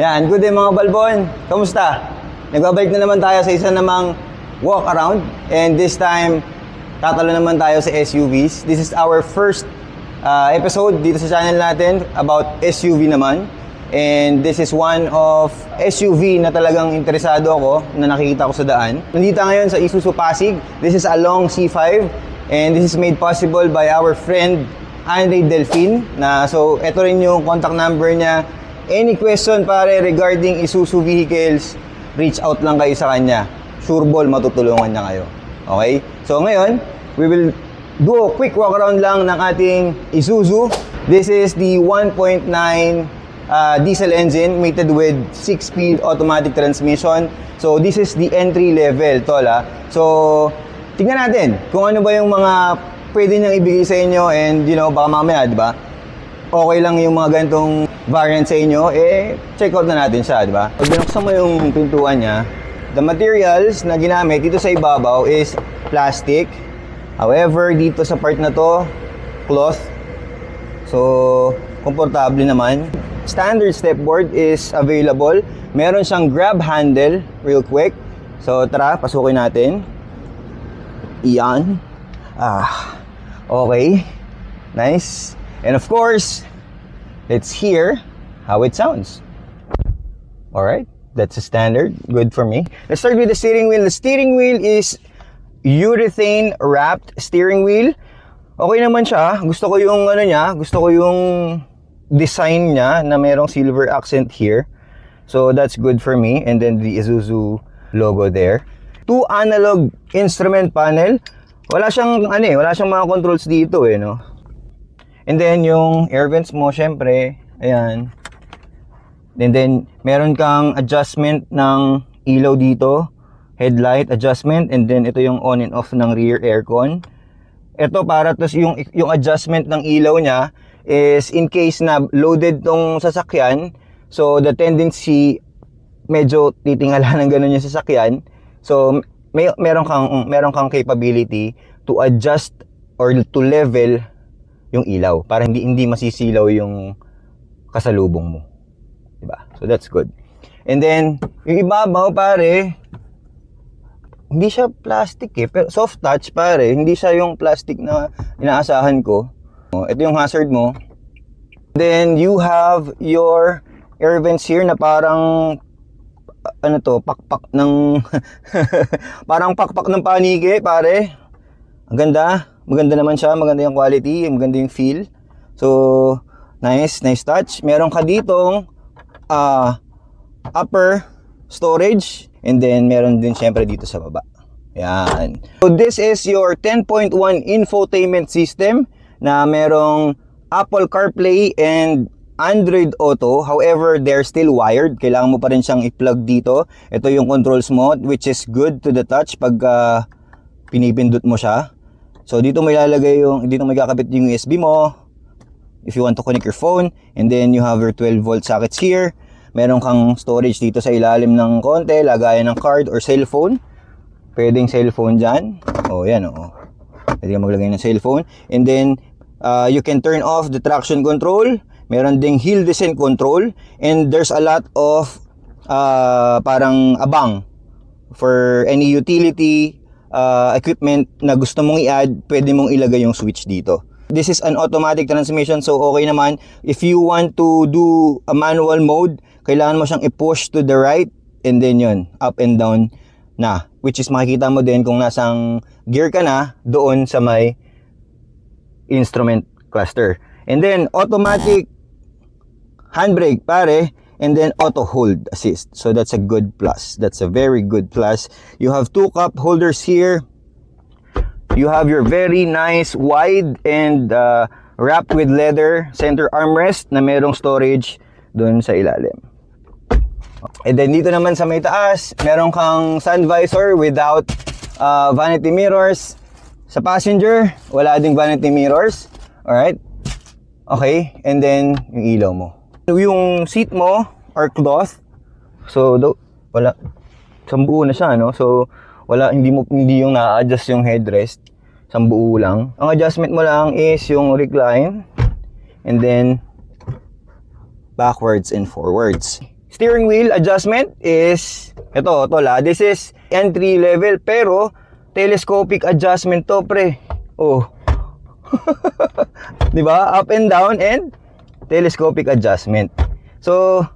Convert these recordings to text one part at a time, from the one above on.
Yan, good day mga balbon. Kamusta? Nagbabalik na naman tayo sa isa namang walk around. And this time, tatalo naman tayo sa SUVs. This is our first episode dito sa channel natin about SUV naman. And this is one of SUV na talagang interesado ako na nakikita ko sa daan. Nandito ngayon sa Isuzu Pasig. This is a long C5 and this is made possible by our friend Andre Delfin. So ito rin yung contact number niya. Any question pare regarding Isuzu vehicles, reach out lang kayo sa kanya. Sure ball matutulungan niya kayo. Okay? So ngayon, we will do a quick walk around lang ng ating Isuzu. This is the 1.9 diesel engine mated with 6-speed automatic transmission. So this is the entry level, tol. So tingnan natin kung ano ba yung mga pwede niyang ibigay sa inyo, and you know, baka mamaya, di ba? Okay lang yung mga ganitong variant sa inyo, check out na natin siya, di ba? Pag binuksan mo yung pintuan niya, the materials na ginamit dito sa ibabaw is plastic. However, dito sa part na to, cloth. So, komportable naman. Standard stepboard is available. Meron siyang grab handle, real quick. So, tara, pasukin natin. Iyan. Okay. Nice. And of course, let's hear how it sounds. Alright, that's a standard. Good for me. Let's start with the steering wheel. The steering wheel is urethane wrapped steering wheel. Okay naman siya. Gusto ko yung ano niya, gusto ko yung design niya na merong silver accent here. So that's good for me. And then the Isuzu logo there. 2 analog instrument panel. Wala siyang wala siyang mga controls dito no. And then yung air vents mo, syempre, ayan. And then meron kang adjustment ng ilaw dito, headlight adjustment, and then ito yung on and off ng rear aircon. Ito para tos yung adjustment ng ilaw niya is in case na loaded tong sasakyan, so the tendency medyo titingala ng ganun yung sasakyan. So meron kang capability to adjust or to level yung ilaw para hindi masisilaw yung kasalubong mo, diba? So that's good. And then yung ibabaw pare, hindi siya plastic pero soft touch pare, hindi siya yung plastic na inaasahan ko. Ito yung hazard mo. Then you have your air vents here na parang pakpak ng parang pakpak ng panige pare. Ang ganda, maganda naman siya, maganda yung quality, maganda yung feel. So nice touch. Meron ka ditong upper storage, and then meron din syempre dito sa baba. Yan. So this is your 10.1 infotainment system na merong Apple CarPlay and Android Auto. However, they're still wired. Kailangan mo pa rin siyang i-plug dito. Ito yung controls mo, which is good to the touch pag pinipindot mo siya. So dito may lalagay dito may kakabit yung USB mo if you want to connect your phone. And then you have your 12 volt sockets here. Meron kang storage dito sa ilalim ng konti, lagayan ng card or cellphone. Pwedeng cellphone dyan. Yan pwede kang maglagay ng cellphone. And then you can turn off the traction control. Meron ding hill descent control. And there's a lot of parang abang for any utility equipment na gusto mong i-add. Pwede mong ilagay yung switch dito. This is an automatic transmission, so okay naman. If you want to do a manual mode, kailangan mo siyang i-push to the right, and then yun, up and down na. Which is makikita mo din kung nasang gear ka na doon sa may instrument cluster. And then automatic handbrake pare, and then auto hold assist. So that's a good plus. That's a very good plus. You have 2 cup holders here. You have your very nice wide and wrapped with leather center armrest na merong storage doon sa ilalim. And then dito naman sa may taas, meron kang sun visor without vanity mirrors. Sa passenger, wala ding vanity mirrors. Alright? Okay, and then yung ilaw mo. Yung seat mo are cloth. So wala, sambuo na siya, no? So wala, hindi yung na-adjust yung headrest, sambuo lang. Ang adjustment mo lang is yung recline, and then backwards and forwards. steering wheel adjustment is, ito, this is entry level, pero telescopic adjustment to, pre. Oh. Diba? Up and down and telescopic adjustment. So,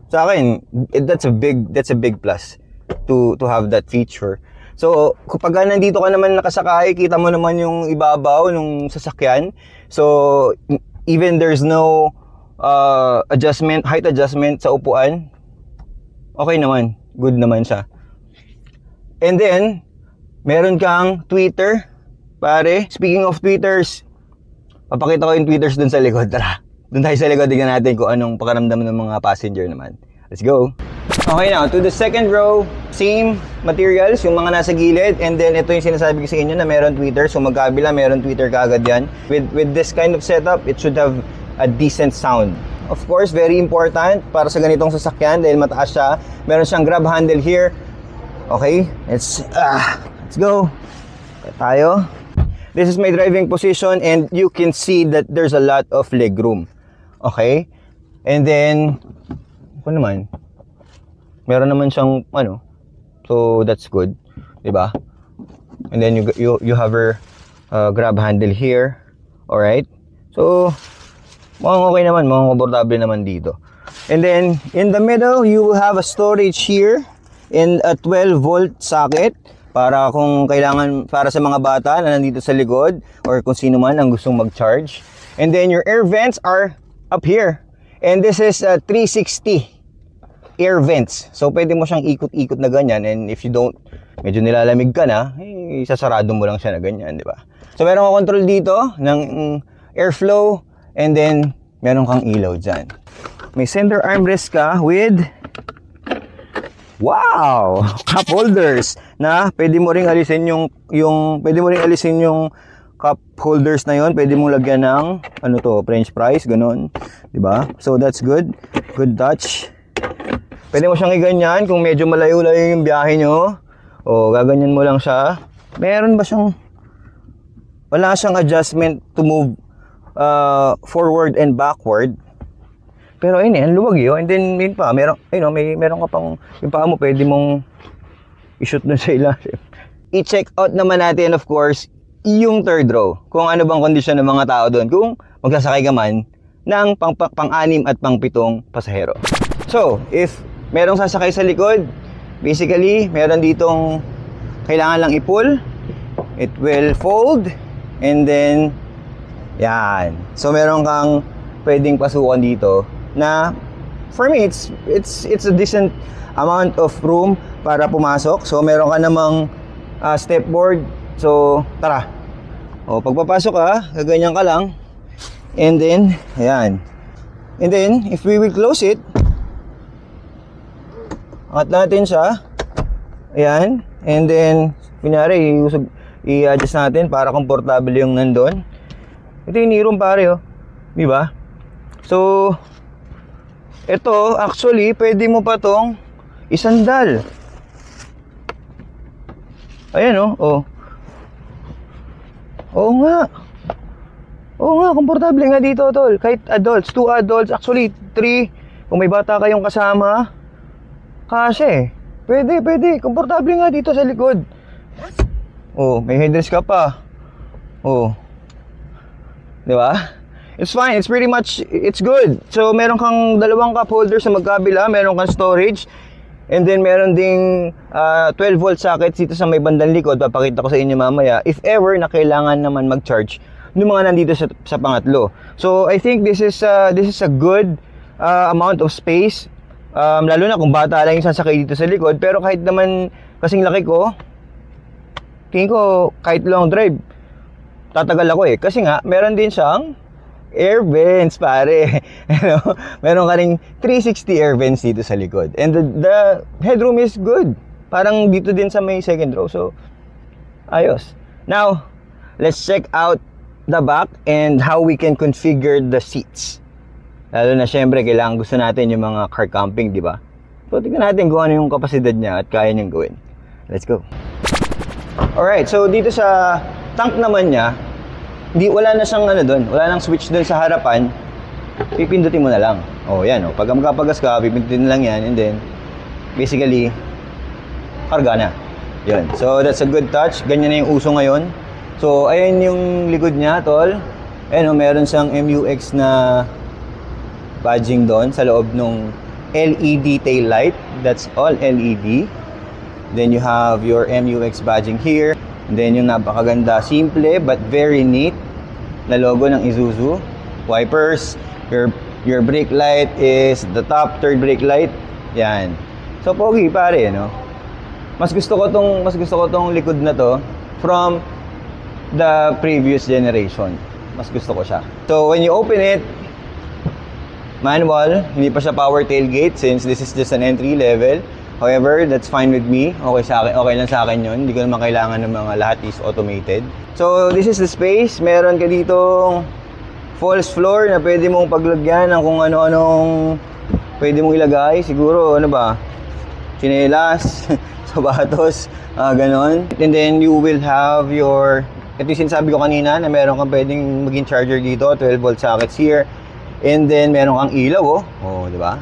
sa akin, that's a big plus to have that feature. So, kapag nandito ka naman nakasakay, kita mo naman yung ibabaw ng sasakyan. So, even there's no height adjustment sa upuan, okay naman. Good naman siya. And then, meron kang tweeter, pare. Speaking of tweeters, papakita ko yung tweeters dun sa likod. Tara, dun tayo sa likod, tignan natin kung anong pakaramdam ng mga passenger naman. Let's go. Okay, now, to the second row, same materials, yung mga nasa gilid, and then ito yung sinasabi ko sa inyo na meron tweeter, so magkabila, meron tweeter kaagad yan. With this kind of setup, it should have a decent sound. Of course, very important para sa ganitong sasakyan dahil mataas siya. Meron siyang grab handle here. Okay, let's go. Tayo. This is my driving position and you can see that there's a lot of leg room. Okay? And then, ano naman? Meron naman siyang so that's good, 'di ba? And then you have her grab handle here. All right? So mukhang okay naman, mukhang komportable naman dito. And then in the middle, you will have a storage here in a 12-volt socket para kung kailangan, para sa mga bata na nandito sa likod or kung sino man ang gustong mag-charge. And then your air vents are up here. And this is a 360 air vents. So, pwede mo siyang ikot-ikot na ganyan. And if you don't, medyo nilalamig ka na, sasarado mo lang siya na ganyan, di ba? So, meron kang control dito ng airflow. And then, meron kang ilaw dyan. May center armrest ka with, wow! Cup holders na pwede mo ring alisin yung cup holders na yon. Pwede mong lagyan ng, French fries, ganun. di ba? So that's good. Good touch. Pwede mo siyang iganyan kung medyo malayo-layo yung biyahe nyo. O gaganyan mo lang siya. Meron ba siyang, wala siyang adjustment to move forward and backward. Pero ayun ang luwag yun. And then yun pa, meron ka pang, yung paa mo pwede mong i-shoot dun sa ilalim. I-check out naman natin, of course, yung third row. Kung ano bang kondisyon ng mga tao doon. Kung magsasakay ka man ng pang-anim at pang-pitong pasahero. So, if merong sasakay sa likod, basically, meron ditong kailangan lang i-pull. It will fold. And then, yan. So, meron kang pwedeng pasukan dito na, for me, it's a decent amount of room para pumasok. So, meron ka namang step board. So, tara. O, pagpapasok ka, gaganyan ka lang. And then, ayan. And then, if we will close it, angat natin siya. Ayan. And then, kunyari, i-adjust natin para komportable yung nandun. Ito yung knee room pare, oh. Diba? So, ito, actually, pwede mo pa tong isandal. Ayan, oh. Oh. Oo nga. Oo nga, komportable nga dito, tol. Kahit adults, 2 adults, actually 3. Kung may bata kayong kasama, kasi, pwede. Komportable nga dito sa likod. Oh, may headrest ka pa. Oh. Di ba? It's fine. It's pretty much, it's good. So, meron kang dalawang cup holder sa magkabila. Meron kang storage. And then, meron ding 12-volt sockets dito sa may bandang likod. Papakita ko sa inyo mamaya. If ever na kailangan naman mag-charge ng mga nandito sa pangatlo. So, I think this is a good amount of space. Lalo na kung bata lang yung sasakay dito sa likod. Pero kahit naman kasing laki ko, tingin ko kahit long drive, tatagal ako eh. Kasi nga, meron din siyang air vents, pare. Meron ka ring 360 air vents dito sa likod. And the headroom is good. Parang dito din sa may second row. So, ayos. Now, let's check out the back and how we can configure the seats. Lalo na syempre, kailangan gusto natin yung mga car camping, di ba? So, tingnan natin kung ano yung kapasidad niya at kaya niyang gawin. Let's go. Alright, so dito sa tank naman niya, wala na siyang doon, wala nang switch doon sa harapan. Pipindutin mo na lang. Oh, yan, oh. Pag magpapagas ka, pipindutin lang yan, and then, basically, karga na. Yun. So, that's a good touch. Ganyan na yung uso ngayon. So, ayan yung likod niya, tol. Ayan, oh, meron siyang MUX na badging doon sa loob ng LED tail light. That's all LED. Then, you have your MUX badging here. And then, yung napakaganda, simple but very neat na logo ng Isuzu. Wipers. Your brake light is the top third brake light. Yan. So, pogi pare, no? Mas gusto ko tong likod na to from the previous generation. Mas gusto ko siya. So, when you open it, manual, hindi pa siya power tailgate since this is just an entry level. However, that's fine with me. Okay lang sa akin yun. Hindi ko naman kailangan ng mga lahat is automated. So, this is the space. Meron ka ditong false floor na pwede mong paglagyan ng kung ano-anong pwede mong ilagay. Siguro, ano ba? Chinelas, sapatos, ganon. And then, you will have your... Ito yung sinasabi ko kanina na meron kang pwedeng maging charger dito. 12 volt sockets here. And then, meron kang ilaw, oh. Oh, di ba?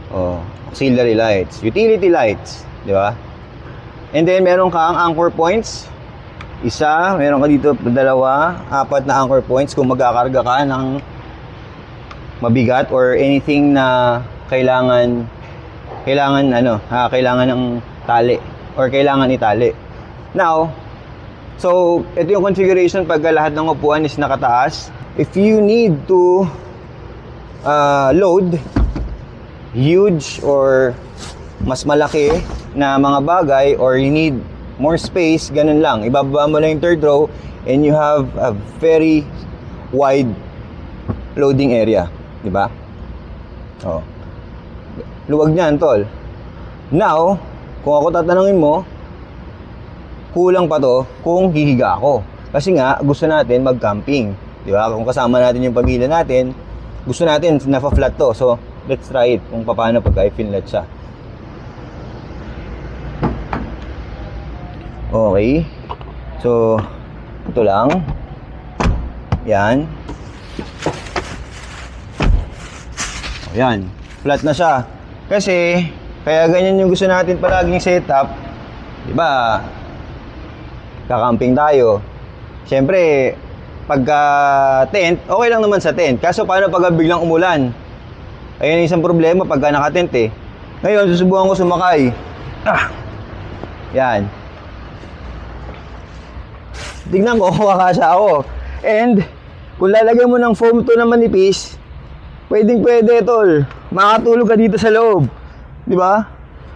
Oh, auxiliary lights. Utility lights. Di ba? And then, meron kang anchor points. Isa, meron ka dito dalawa, apat na anchor points kung magkakarga ka ng mabigat or anything na kailangan ng tali or kailangan itali. Now, so ito yung configuration pag lahat ng upuan is nakataas. If you need to load huge or mas malaki na mga bagay or you need more space, ganun lang. Ibababa mo lang yung third row and you have a very wide loading area. Diba? Oh. Luwag niyan, tol. Now, kung ako tatanungin mo, kulang pa to kung hihiga ako. Kasi nga, gusto natin mag-camping. Diba? Kung kasama natin yung pamilya natin, gusto natin na-flat to. So, let's try it kung paano pagka-i-finlet siya. Okay. So, ito lang. Yan. Yan. Flat na siya. Kasi, kaya ganyan yung gusto natin palaging setup. Diba? Kakamping tayo. Siyempre, pagka tent, okay lang naman sa tent. Kaso, paano pag biglang umulan? Ayan isang problema pagka naka-tent eh. Ngayon, susubukan ko sumakay. Yan. Tignan ko kung kakasya ako. And, kung lalagyan mo ng foam to na manipis, pwede tol. Makatulog ka dito sa loob. Di ba?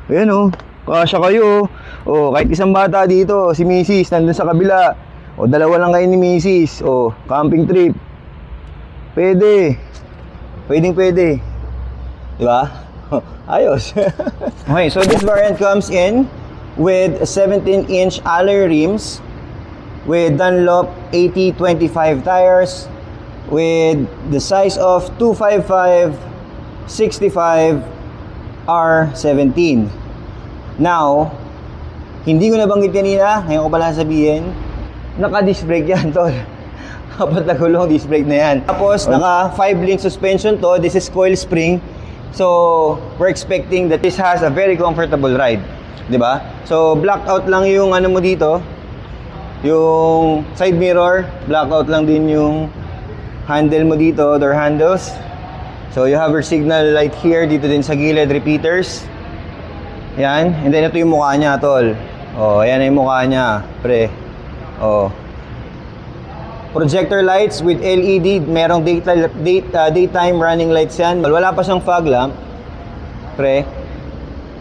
Ayan oh. Kasya kayo. Oh, kahit isang bata dito, si Mrs. nandun sa kabila. O, dalawa lang kayo ni Mrs. O, camping trip. Pwede. Pwede. Di ba? Ayos. Okay, so this variant comes in with 17-inch alloy rims, with Dunlop 80-25 tires, with the size of 255/65 R17. Now, hindi ko nabanggit kanina, ngayon ko pala sabihin, naka-disc brake yan, tol. Apat na gulong disc brake na yan. Tapos, naka 5-link suspension to. This is coil spring. So, we're expecting that this has a very comfortable ride. Diba? So, blacked out lang yung ano mo dito. Yung side mirror, blackout lang din yung handle mo dito, door handles. So you have your signal light here, dito din sa gilid, repeaters. Yan, and then ito yung mukha niya, tol. Oh, ayan yung mukha niya, pre. Oh. Projector lights with LED, merong daytime running lights yan. Wala pa siyang fog lamp, pre.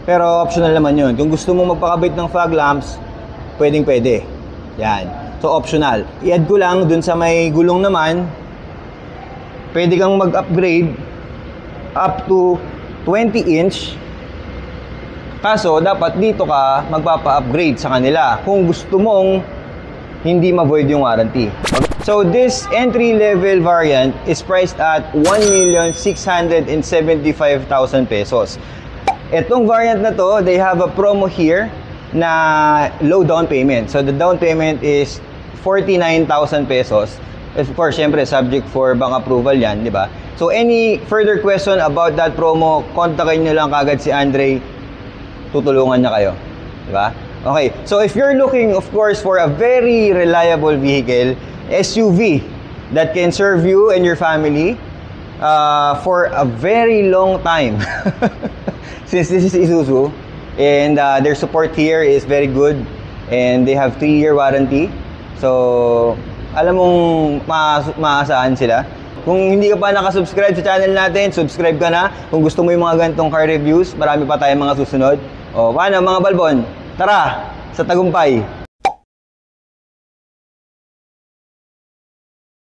Pero optional naman yun. Kung gusto mo magpakabit ng fog lamps, pwede. Yan. So, optional. I-add ko lang dun sa may gulong naman, pwede kang mag-upgrade up to 20-inch. Kaso, dapat dito ka magpapa-upgrade sa kanila kung gusto mong hindi ma-void yung warranty. So, this entry-level variant is priced at 1,675,000 pesos. Etong variant na to, they have a promo here na low down payment. So the down payment is 49,000 pesos. Of course, syempre, subject for bank approval yan, di ba? So, any further question about that promo, kontakin nyo lang kagad si Andre. Tutulungan niya kayo. Di ba? Okay. So, if you're looking, of course, for a very reliable vehicle, SUV, that can serve you and your family for a very long time. Since this is Isuzu, and their support here is very good, and they have 3-year warranty. So, alam mong maasahan sila. Kung hindi ka pa nakasubscribe sa channel natin, subscribe ka na. Kung gusto mo yung mga ganitong car reviews, marami pa tayong mga susunod. O, paano mga balbon? Tara, sa tagumpay!